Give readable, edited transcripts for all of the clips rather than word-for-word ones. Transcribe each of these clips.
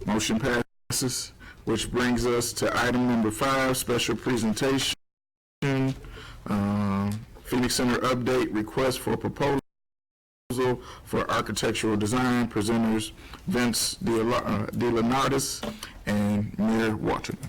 Motion passes, which brings us to item number 5, special presentation. Phoenix Center update, request for proposal for architectural design. Presenters Vince DeLeonardis and Mayor Waterman.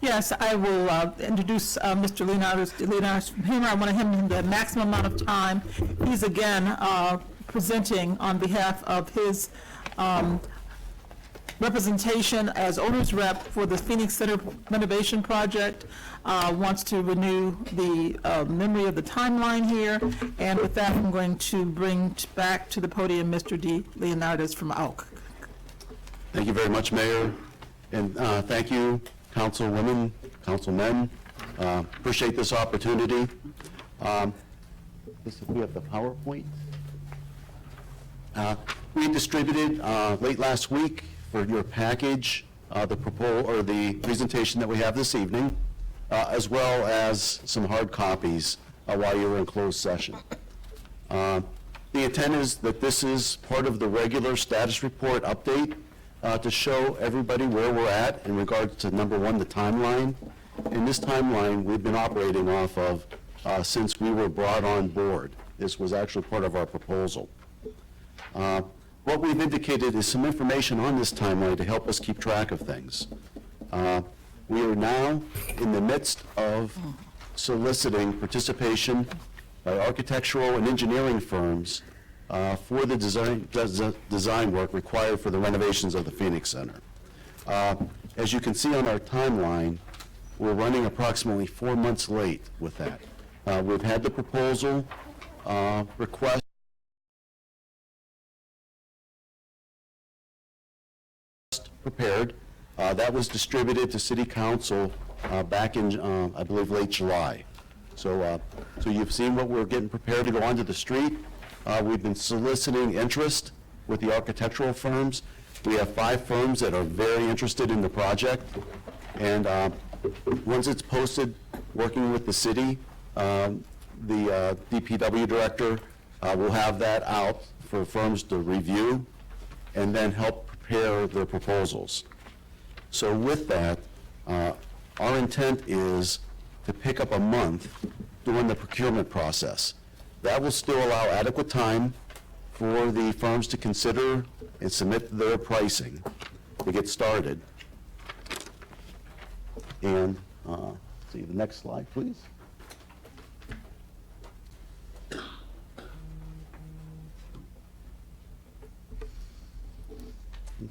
Yes, I will introduce Mr. Leonardis from here. I want him the maximum amount of time. He's again presenting on behalf of his representation as owner's rep for the Phoenix Center renovation project. Wants to renew the memory of the timeline here. And with that, I'm going to bring back to the podium Mr. DeLeonardis from ALC. Thank you very much, Mayor. And thank you, Councilwomen, Councilmen. Appreciate this opportunity. We have the PowerPoint. We distributed late last week for your package the presentation that we have this evening, as well as some hard copies while you were in closed session. The intent is that this is part of the regular status report update to show everybody where we're at in regards to, number one, the timeline. And this timeline we've been operating off of since we were brought on board. This was actually part of our proposal. What we've indicated is some information on this timeline to help us keep track of things. We are now in the midst of soliciting participation by architectural and engineering firms for the design work required for the renovations of the Phoenix Center. As you can see on our timeline, we're running approximately 4 months late with that. We've had the proposal request prepared. That was distributed to City Council back in, I believe, late July. So you've seen what we're getting prepared to go onto the street. We've been soliciting interest with the architectural firms. We have 5 firms that are very interested in the project. And once it's posted, working with the city, the DPW director will have that out for firms to review and then help prepare their proposals. So with that, our intent is to pick up a month during the procurement process. That will still allow adequate time for the firms to consider and submit their pricing to get started. And see the next slide, please.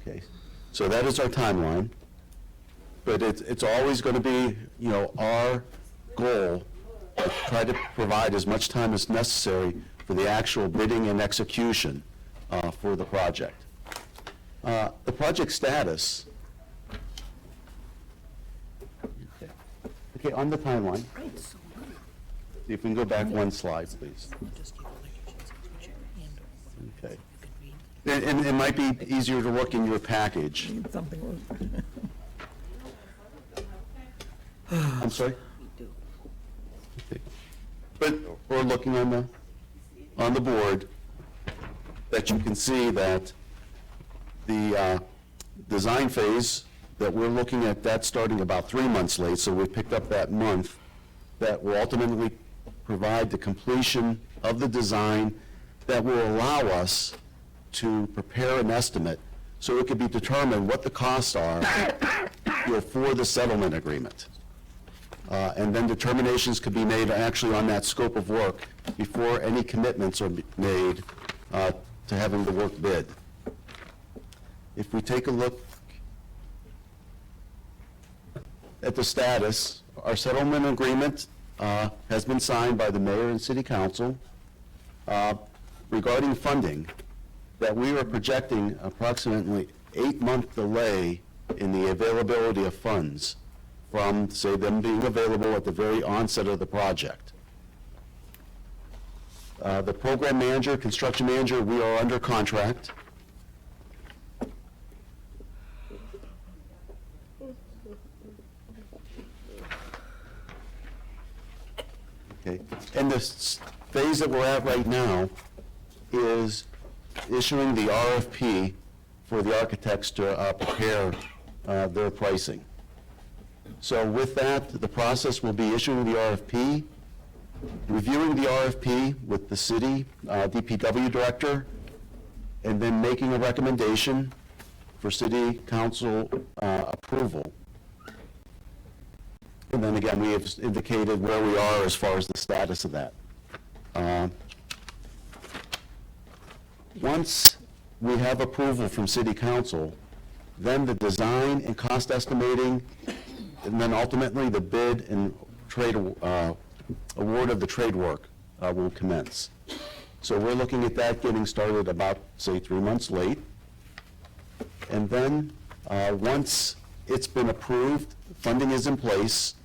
Okay, so that is our timeline, but it's always going to be, our goal to try to provide as much time as necessary for the actual bidding and execution for the project. The project status. Okay, on the timeline. See if we can go back one slide, please. Okay. And it might be easier to look in your package. I'm sorry? Okay. But we're looking on the board that you can see that the design phase that we're looking at, that's starting about 3 months late, so we picked up that month. That will ultimately provide the completion of the design that will allow us to prepare an estimate so it could be determined what the costs are for the settlement agreement. And then determinations could be made actually on that scope of work before any commitments are made to having the work bid. If we take a look at the status, our settlement agreement has been signed by the mayor and city council regarding funding, that we are projecting approximately 8-month delay in the availability of funds from, say, them being available at the very onset of the project. The program manager, construction manager, we are under contract. Okay, and the phase that we're at right now is issuing the RFP for the architects to prepare their pricing. So with that, the process will be issuing the RFP, reviewing the RFP with the city DPW director, and then making a recommendation for city council approval. And then again, we have indicated where we are as far as the status of that. Once we have approval from city council, then the design and cost estimating, and then ultimately the bid and trade award of the trade work will commence. So we're looking at that getting started about, say, 3 months late. And then, once it's been approved, funding is in place,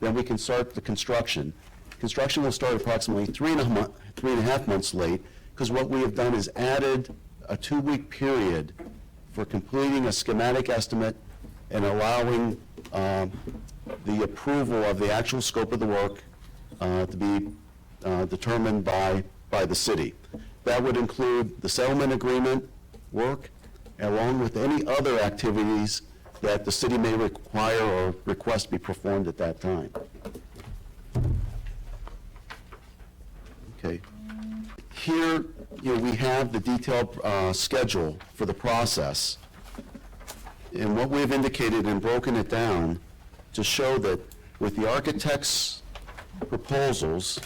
then we can start the construction. Construction will start approximately 3.5 months late, because what we have done is added a 2-week period for completing a schematic estimate and allowing the approval of the actual scope of the work to be determined by the city. That would include the settlement agreement work, along with any other activities that the city may require or request be performed at that time. Okay. Here, we have the detailed schedule for the process. And what we've indicated and broken it down to show that with the architect's proposals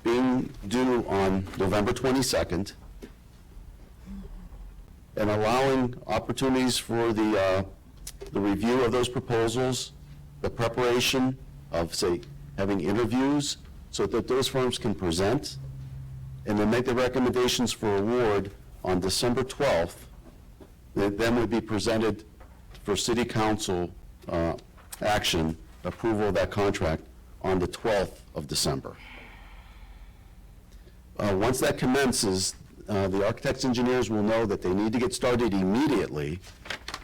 being due on November 22nd, and allowing opportunities for the review of those proposals, the preparation of, say, having interviews so that those firms can present, and then make the recommendations for award on December 12th, that then would be presented for city council action, approval of that contract on the 12th of December. Once that commences, the architects engineers will know that they need to get started immediately.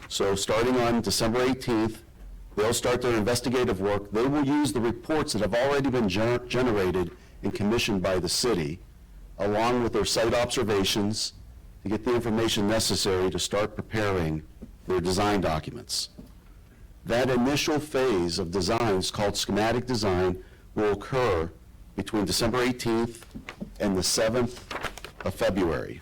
So starting on December 18th, they'll start their investigative work. They will use the reports that have already been generated and commissioned by the city, along with their site observations, to get the information necessary to start preparing their design documents. That initial phase of designs, called schematic design, will occur between December 18th and the 7th of February.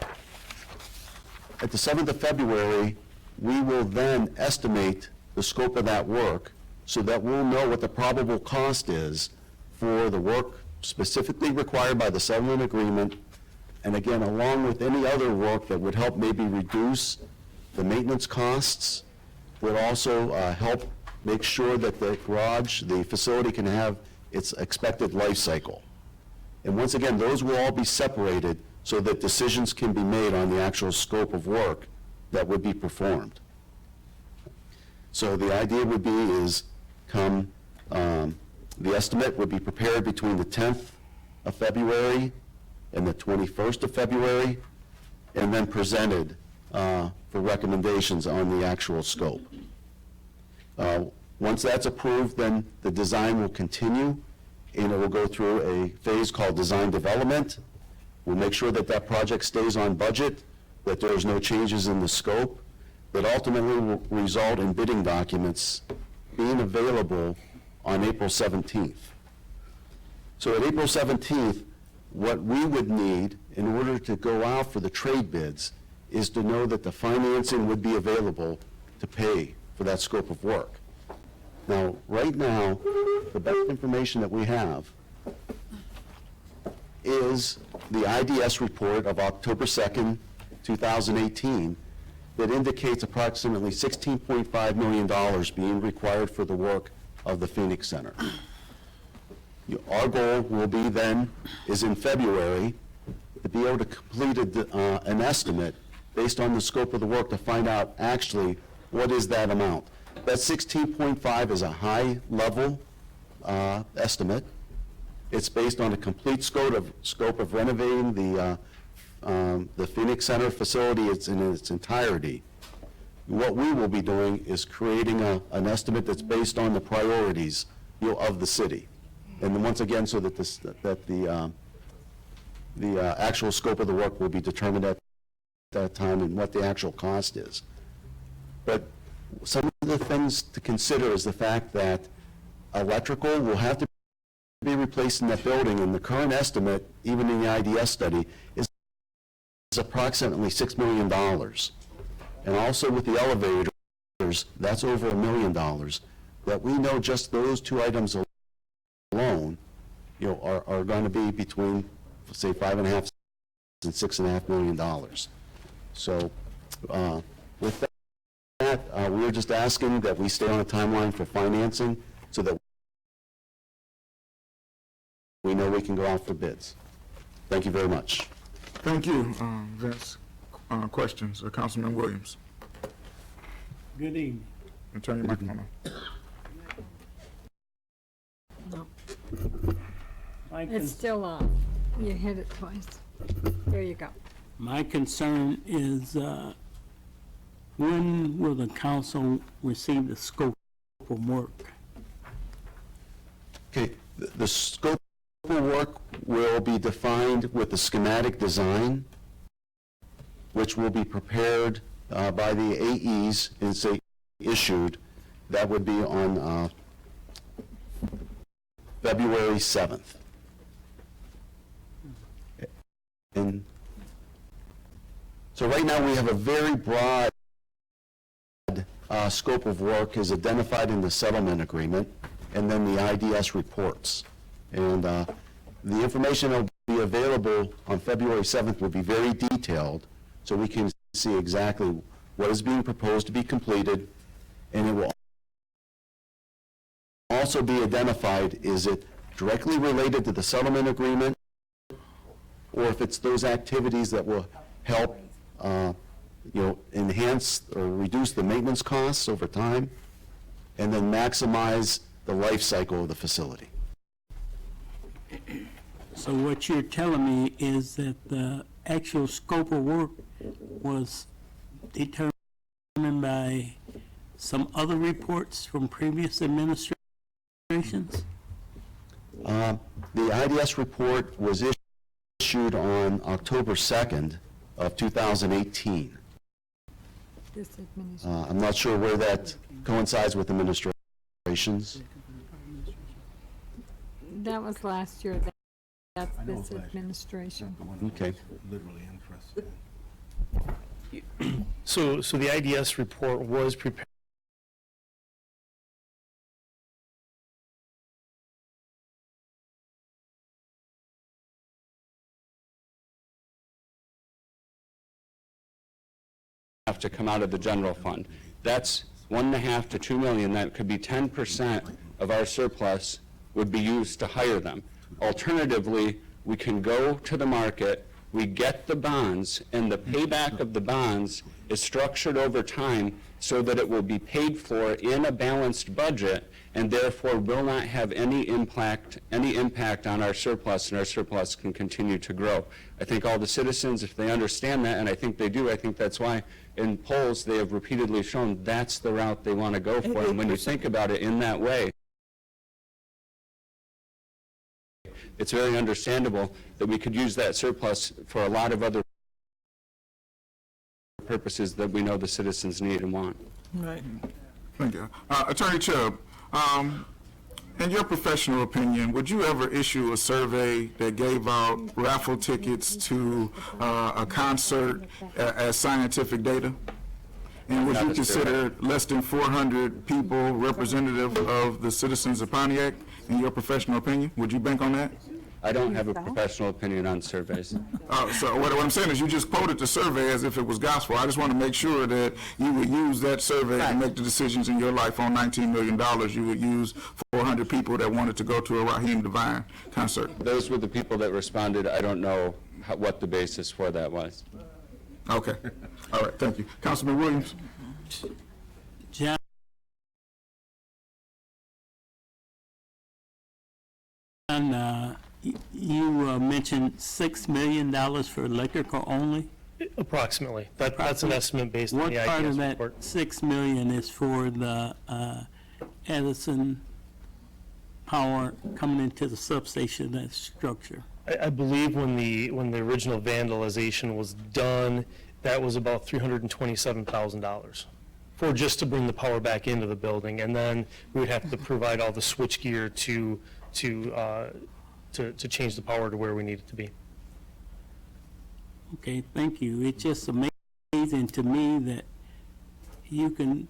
At the 7th of February, we will then estimate the scope of that work so that we'll know what the probable cost is for the work specifically required by the settlement agreement, and again, along with any other work that would help maybe reduce the maintenance costs, would also help make sure that the garage, the facility, can have its expected life cycle. And once again, those will all be separated so that decisions can be made on the actual scope of work that would be performed. So the idea would be is the estimate would be prepared between the 10th of February and the 21st of February, and then presented for recommendations on the actual scope. Once that's approved, then the design will continue, and it will go through a phase called design development. We'll make sure that that project stays on budget, that there's no changes in the scope, that ultimately will result in bidding documents being available on April 17th. So at April 17th, what we would need in order to go out for the trade bids is to know that the financing would be available to pay for that scope of work. Now, right now, the best information that we have is the IDS report of October 2nd, 2018, that indicates approximately $16.5 million being required for the work of the Phoenix Center. Our goal will be then, is in February, to be able to complete an estimate based on the scope of the work to find out actually what is that amount. That 16.5 is a high-level estimate. It's based on a complete scope of renovating the Phoenix Center facility in its entirety. What we will be doing is creating an estimate that's based on the priorities of the city. And then once again, so that the actual scope of the work will be determined at that time and what the actual cost is. But some of the things to consider is the fact that electrical will have to be replaced in that building, and the current estimate, even in the IDS study, is approximately $6 million. And also with the elevators, that's over $1 million. But we know just those two items alone, are going to be between, say, $5.5 and $6.5 million. So with that, we're just asking that we stay on a timeline for financing so that we know we can go out for bids. Thank you very much. Thank you, Vince. Questions, Councilman Williams? Good evening. And turn your microphone on. It's still off. You hit it twice. There you go. My concern is, when will the council receive the scope of work? Okay, the scope of work will be defined with the schematic design, which will be prepared by the AEs and say issued. That would be on February 7th. And so right now we have a very broad scope of work is identified in the settlement agreement and then the IDS reports. And the information that will be available on February 7th will be very detailed so we can see exactly what is being proposed to be completed, and it will also be identified, is it directly related to the settlement agreement, or if it's those activities that will help enhance or reduce the maintenance costs over time, and then maximize the life cycle of the facility. So what you're telling me is that the actual scope of work was determined by some other reports from previous administrations? The IDS report was issued on October 2nd of 2018. This administration. I'm not sure where that coincides with administrations. That was last year. That's this administration. Okay. So the IDS report was prepared have to come out of the general fund. That's $1.5 to $2 million. That could be 10% of our surplus would be used to hire them. Alternatively, we can go to the market, we get the bonds, and the payback of the bonds is structured over time so that it will be paid for in a balanced budget and therefore will not have any impact on our surplus, and our surplus can continue to grow. I think all the citizens, if they understand that, and I think they do, I think that's why in polls they have repeatedly shown that's the route they want to go for. And when you think about it in that way, it's very understandable that we could use that surplus for a lot of other purposes that we know the citizens need and want. Right. Thank you. Attorney Chubb, in your professional opinion, would you ever issue a survey that gave out raffle tickets to a concert as scientific data? And would you consider less than 400 people representative of the citizens of Pontiac, in your professional opinion? Would you bank on that? I don't have a professional opinion on surveys. So what I'm saying is you just quoted the survey as if it was gospel. I just want to make sure that you would use that survey to make the decisions in your life on $19 million. You would use 400 people that wanted to go to a Raheem Devine concert. Those were the people that responded. I don't know what the basis for that was. Okay. All right. Thank you. Councilman Williams? John, you mentioned $6 million for electrical only? approximately. That's an estimate based on the What part of IDS that report. $6 million is for the Edison power coming into the substation, that structure? I believe when the original vandalization was done, that was about $327,000 for just to bring the power back into the building. And then we would have to provide all the switch gear to change the power to where we need it to be. Okay, thank you. It's just amazing to me that you can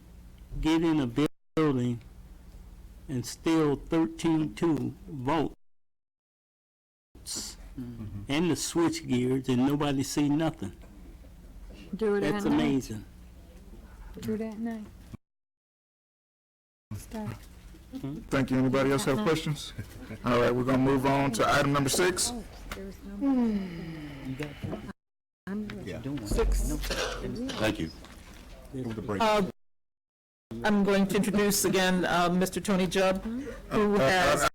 get in a building and still 13.2 volts and the switch gears and nobody see nothing. Do it at That's night. amazing. Do it at night. Start. Thank you. Anybody else have questions? All right, we're going to move on to item number 6. There's no. Thank you. I'm going to introduce again Mr. Tony Jubb, who has,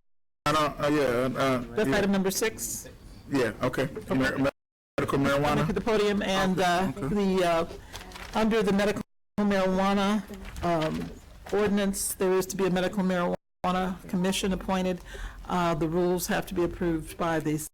that's item number 6. Yeah, okay. Medical Come marijuana? to the podium, and under the medical marijuana ordinance, there is to be a medical marijuana commission appointed. The rules have to be approved by the